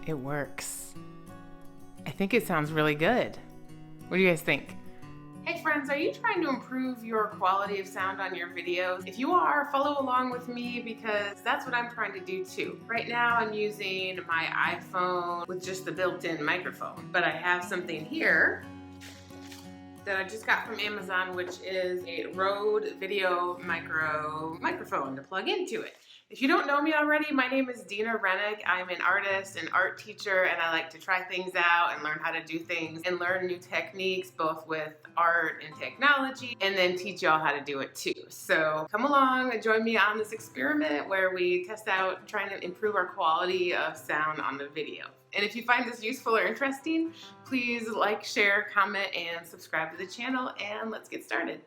It works. I think it sounds really good. What do you guys think? Hey friends, are you trying to improve your quality of sound on your videos? If you are, follow along with me because that's what I'm trying to do too. Right now I'm using my iPhone with just the built-in microphone, but I have something here that I just got from Amazon, which is a Rode VideoMicro microphone to plug into it. If you don't know me already, my name is Dina Rennick. I'm an artist and art teacher, and I like to try things out and learn how to do things and learn new techniques, both with art and technology, and then teach y'all how to do it too. So come along and join me on this experiment where we test out trying to improve our quality of sound on the video. And if you find this useful or interesting, please like, share, comment, and subscribe to the channel, and let's get started.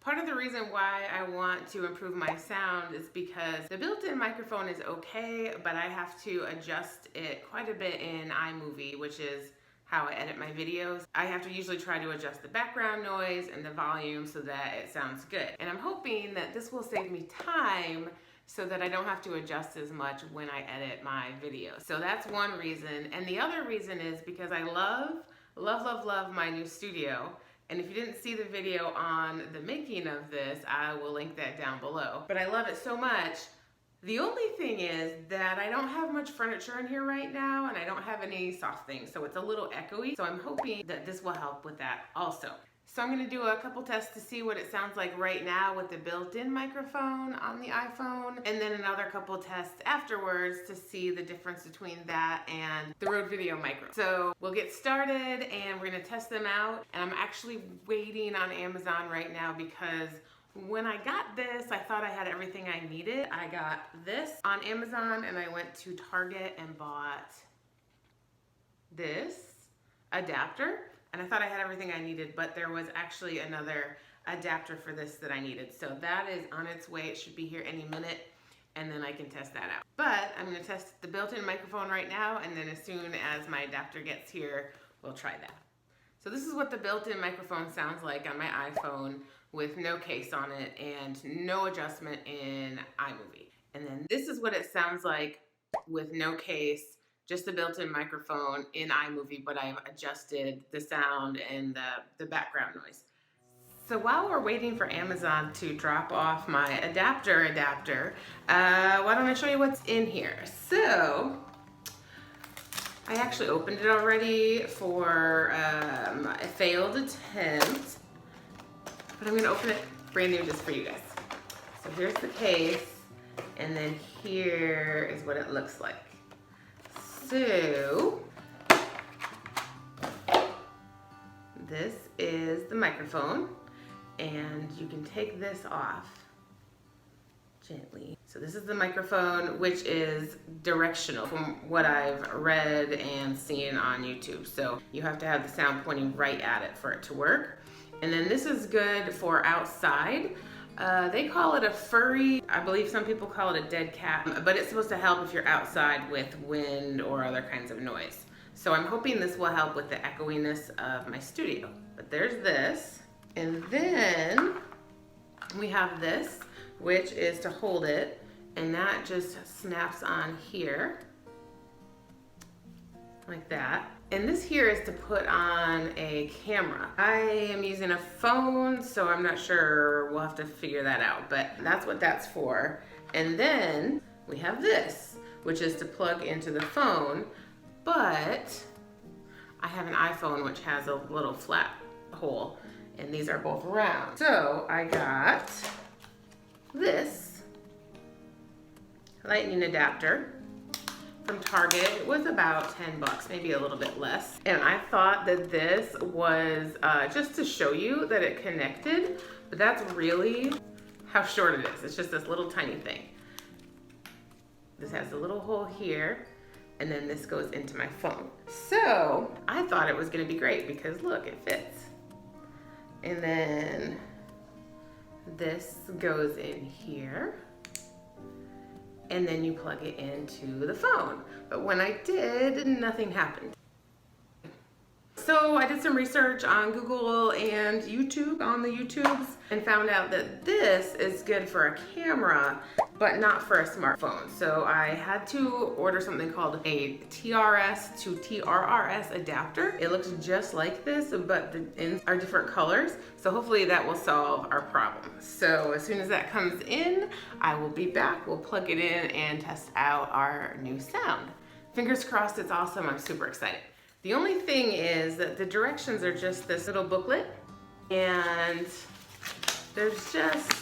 Part of the reason why I want to improve my sound is because the built-in microphone is okay, but I have to adjust it quite a bit in iMovie, which is how I edit my videos. I have to usually try to adjust the background noise and the volume so that it sounds good. And I'm hoping that this will save me time so that I don't have to adjust as much when I edit my videos. So that's one reason. And the other reason is because I love my new studio. And if you didn't see the video on the making of this, I will link that down below. But I love it so much. The only thing is that I don't have much furniture in here right now, and I don't have any soft things, so it's a little echoey. So I'm hoping that this will help with that also. So I'm gonna do a couple tests to see what it sounds like right now with the built-in microphone on the iPhone, and then another couple tests afterwards to see the difference between that and the Rode VideoMicro. So we'll get started and we're gonna test them out. And I'm actually waiting on Amazon right now because when I got this, I thought I had everything I needed. I got this on Amazon and I went to Target and bought this adapter. And I thought I had everything I needed, but there was actually another adapter for this that I needed. So that is on its way. It should be here any minute, and then I can test that out. But I'm gonna test the built-in microphone right now, and then as soon as my adapter gets here, we'll try that. So this is what the built-in microphone sounds like on my iPhone with no case on it and no adjustment in iMovie. And then this is what it sounds like with no case, just the built-in microphone in iMovie, but I've adjusted the sound and the background noise. So while we're waiting for Amazon to drop off my adapter, why don't I show you what's in here? So I actually opened it already for a failed attempt, but I'm gonna open it brand new just for you guys. So here's the case, and then here is what it looks like. So this is the microphone, and you can take this off gently. So this is the microphone, which is directional from what I've read and seen on YouTube. So you have to have the sound pointing right at it for it to work. And then this is good for outside. They call it a furry. I believe some people call it a dead cat, but it's supposed to help if you're outside with wind or other kinds of noise. So I'm hoping this will help with the echoiness of my studio. But there's this, and then we have this, which is to hold it, and that just snaps on here, like that. And this here is to put on a camera. I am using a phone, so I'm not sure. We'll have to figure that out, but that's what that's for. And then we have this, which is to plug into the phone, but I have an iPhone which has a little flat hole, and these are both round. So I got this lightning adapter from Target. It was about 10 bucks, maybe a little bit less. And I thought that this was just to show you that it connected, but that's really how short it is. It's just this little tiny thing. This has a little hole here, and then this goes into my phone. So I thought it was gonna be great because look, it fits. And then this goes in here, and then you plug it into the phone. But when I did, nothing happened. So I did some research on Google and YouTube, on the YouTubes, and found out that this is good for a camera, but not for a smartphone. So I had to order something called a TRS to TRRS adapter. It looks just like this, but the ends are different colors. So hopefully that will solve our problem. So as soon as that comes in, I will be back. We'll plug it in and test out our new sound. Fingers crossed, it's awesome. I'm super excited. The only thing is that the directions are just this little booklet, and there's just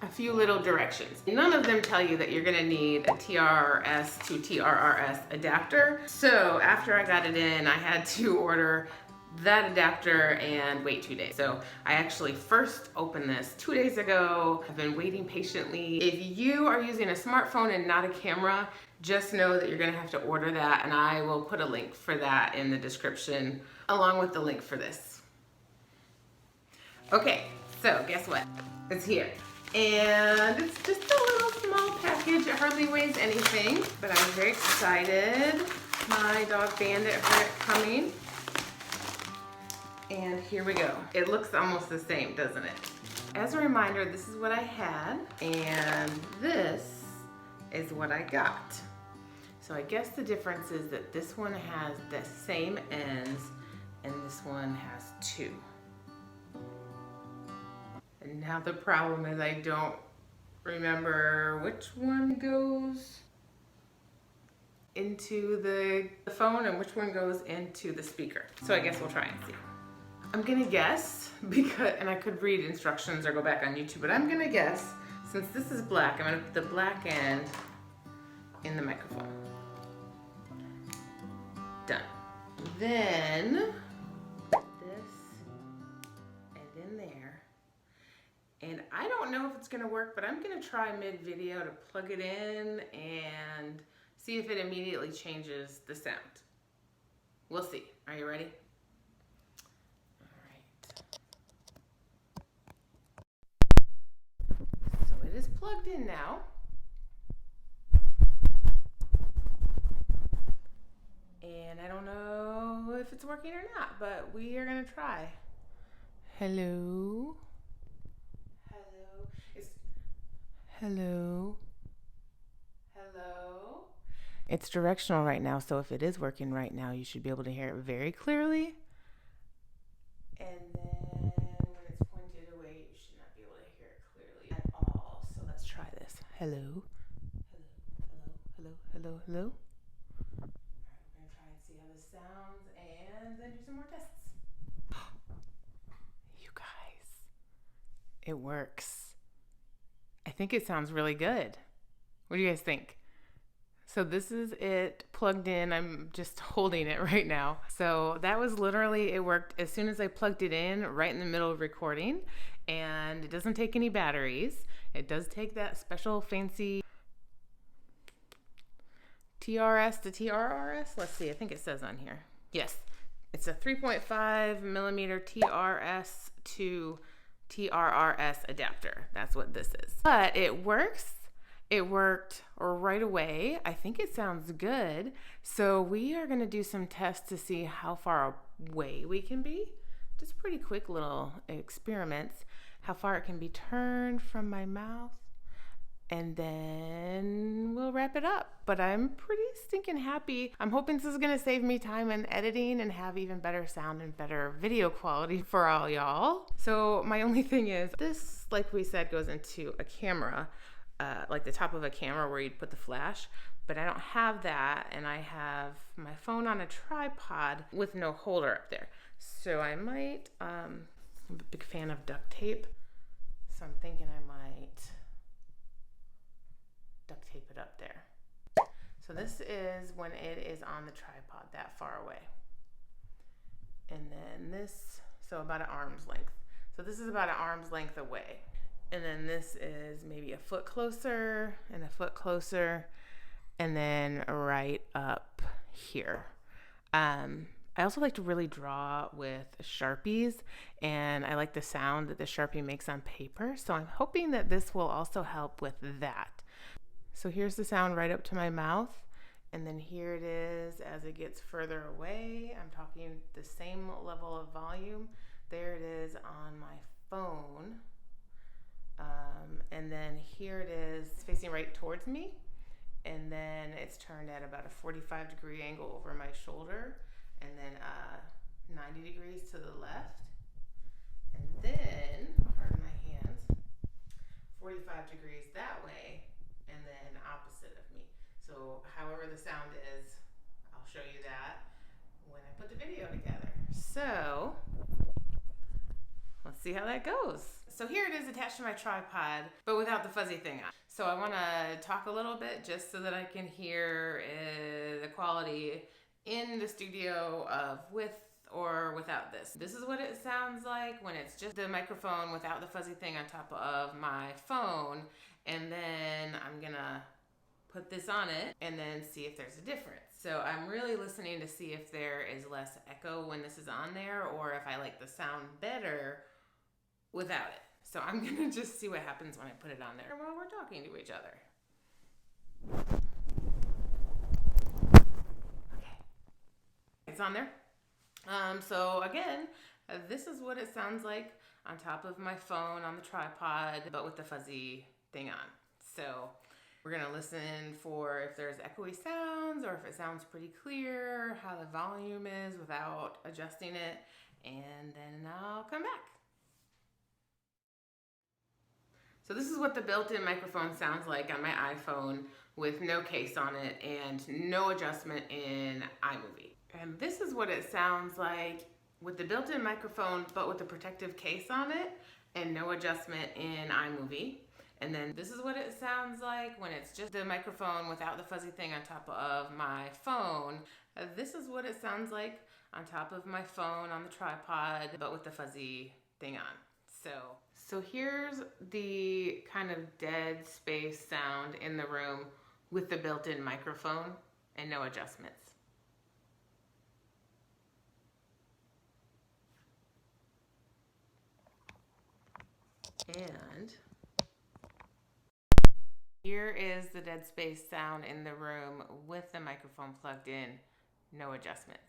a few little directions. None of them tell you that you're gonna need a TRS to TRRS adapter. So after I got it in, I had to order that adapter and wait 2 days. So I actually first opened this 2 days ago. I've been waiting patiently. If you are using a smartphone and not a camera, just know that you're gonna have to order that, and I will put a link for that in the description along with the link for this. Okay, so guess what? It's here. And it's just a little small package. It hardly weighs anything, but I'm very excited. My dog Bandit heard it coming. And here we go. It looks almost the same, doesn't it? As a reminder, this is what I had, and this is what I got. So I guess the difference is that this one has the same ends, and this one has two. And now the problem is I don't remember which one goes into the phone and which one goes into the speaker. So I guess we'll try and see. I'm gonna guess, because, and I could read instructions or go back on YouTube, but I'm gonna guess, since this is black, I'm gonna put the black end in the microphone. Done. Then, this and in there. And I don't know if it's gonna work, but I'm gonna try mid-video to plug it in and see if it immediately changes the sound. We'll see. Are you ready? It is plugged in now. And I don't know if it's working or not, but we are gonna try. Hello? Hello? Hello? Hello? It's directional right now, so if it is working right now, you should be able to hear it very clearly. And then when it's pointed away, you should not be able to hear it clearly at all. So let's try this. Hello? Hello? Hello? Hello? All right, we're gonna try and see how this sounds and then do some more tests. You guys, it works. I think it sounds really good. What do you guys think? So this is it plugged in. I'm just holding it right now. So that was literally, it worked as soon as I plugged it in, right in the middle of recording. And it doesn't take any batteries. It does take that special fancy TRS to TRRS. Let's see, I think it says on here. Yes, it's a 3.5 millimeter TRS to TRRS adapter. That's what this is. But it works. It worked right away. I think it sounds good. So we are gonna do some tests to see how far away we can be. Just pretty quick little experiments. How far it can be turned from my mouth. And then we'll wrap it up. But I'm pretty stinking happy. I'm hoping this is gonna save me time in editing and have even better sound and better video quality for all y'all. So my only thing is, this, like we said, goes into a camera. Like the top of a camera where you'd put the flash, but I don't have that, and I have my phone on a tripod with no holder up there. So I might, I'm a big fan of duct tape, so I'm thinking I might duct tape it up there. So this is when it is on the tripod that far away. And then this, so about an arm's length. So this is about an arm's length away. And then this is maybe a foot closer and a foot closer, and then right up here. I also like to really draw with Sharpies, and I like the sound that the Sharpie makes on paper. So I'm hoping that this will also help with that. So here's the sound right up to my mouth, And then here it is as it gets further away. I'm talking the same level of volume. There it is on my phone. And then here it is facing right towards me. And then it's turned at about a 45-degree angle over my shoulder. And then 90 degrees to the left. And then, pardon my hands, 45 degrees that way. And then opposite of me. So however the sound is, I'll show you that when I put the video together. So let's see how that goes. So here it is attached to my tripod, but without the fuzzy thing on. So I want to talk a little bit just so that I can hear the quality in the studio of with or without this. This is what it sounds like when it's just the microphone without the fuzzy thing on top of my phone. And then I'm gonna put this on it and then see if there's a difference. So I'm really listening to see if there is less echo when this is on there or if I like the sound better without it. So I'm gonna just see what happens when I put it on there while we're talking to each other. Okay, it's on there. So again, this is what it sounds like on top of my phone on the tripod, but with the fuzzy thing on. So we're gonna listen for if there's echoey sounds or if it sounds pretty clear, how the volume is without adjusting it, and then I'll come back. So this is what the built-in microphone sounds like on my iPhone with no case on it and no adjustment in iMovie. And this is what it sounds like with the built-in microphone but with the protective case on it and no adjustment in iMovie. And then this is what it sounds like when it's just the microphone without the fuzzy thing on top of my phone. This is what it sounds like on top of my phone on the tripod but with the fuzzy thing on. So here's the kind of dead space sound in the room with the built-in microphone and no adjustments. And here is the dead space sound in the room with the microphone plugged in, no adjustments.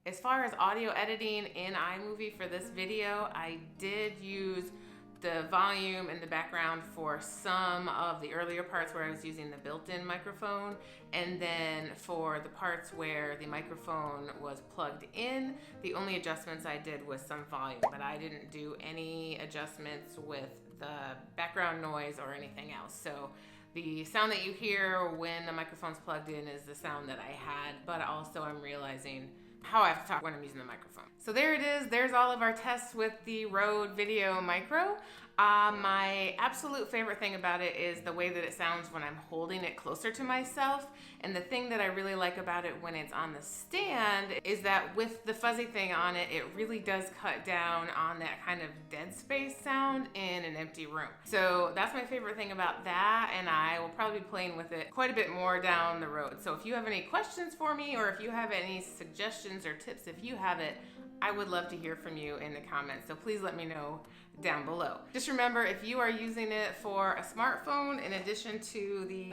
As far as audio editing in iMovie for this video, I did use the volume and the background for some of the earlier parts where I was using the built-in microphone, and then for the parts where the microphone was plugged in, the only adjustments I did was some volume, but I didn't do any adjustments with the background noise or anything else. So the sound that you hear when the microphone's plugged in is the sound that I had, but also I'm realizing how I have to talk when I'm using the microphone. So there it is. There's all of our tests with the Rode VideoMicro. My absolute favorite thing about it is the way that it sounds when I'm holding it closer to myself. And the thing that I really like about it when it's on the stand is that with the fuzzy thing on it, it really does cut down on that kind of dead space sound in an empty room. So that's my favorite thing about that, and I will probably be playing with it quite a bit more down the road. So if you have any questions for me, or if you have any suggestions or tips, if you have it, I would love to hear from you in the comments. So please let me know down below. Just remember, if you are using it for a smartphone in addition to the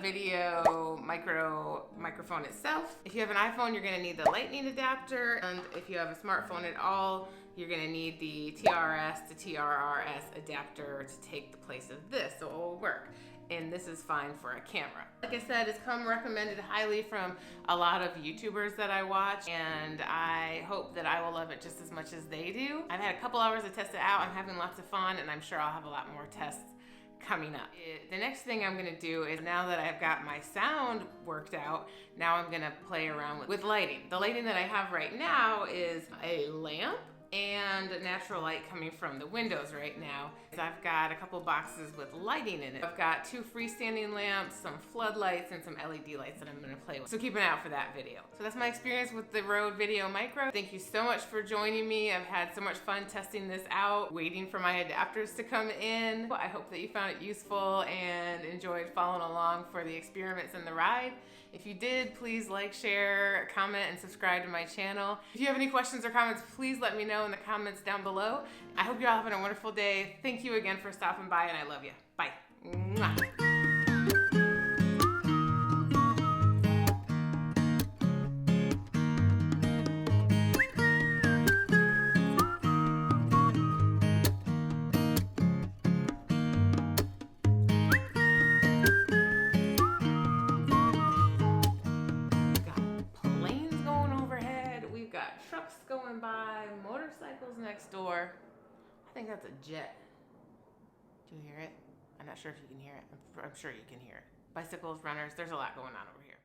microphone itself, if you have an iPhone, you're gonna need the lightning adapter. And if you have a smartphone at all, you're gonna need the TRS to TRRS adapter to take the place of this, so it will work. And this is fine for a camera. Like I said, it's come recommended highly from a lot of YouTubers that I watch, and I hope that I will love it just as much as they do. I've had a couple hours to test it out. I'm having lots of fun, and I'm sure I'll have a lot more tests coming up. The next thing I'm gonna do is, now that I've got my sound worked out, now I'm gonna play around with lighting. The lighting that I have right now is a lamp and natural light coming from the windows right now. I've got a couple boxes with lighting in it. I've got 2 freestanding lamps, some floodlights, and some LED lights that I'm gonna play with. So keep an eye out for that video. So that's my experience with the Rode VideoMicro. Thank you so much for joining me. I've had so much fun testing this out, waiting for my adapters to come in. I hope that you found it useful and enjoyed following along for the experiments and the ride. If you did, please like, share, comment, and subscribe to my channel. If you have any questions or comments, please let me know in the comments down below. I hope you're all having a wonderful day. Thank you again for stopping by, and I love you. Bye. Mwah. Trucks going by, motorcycles next door. I think that's a jet. Do you hear it? I'm not sure if you can hear it. I'm sure you can hear it. Bicycles, runners, there's a lot going on over here.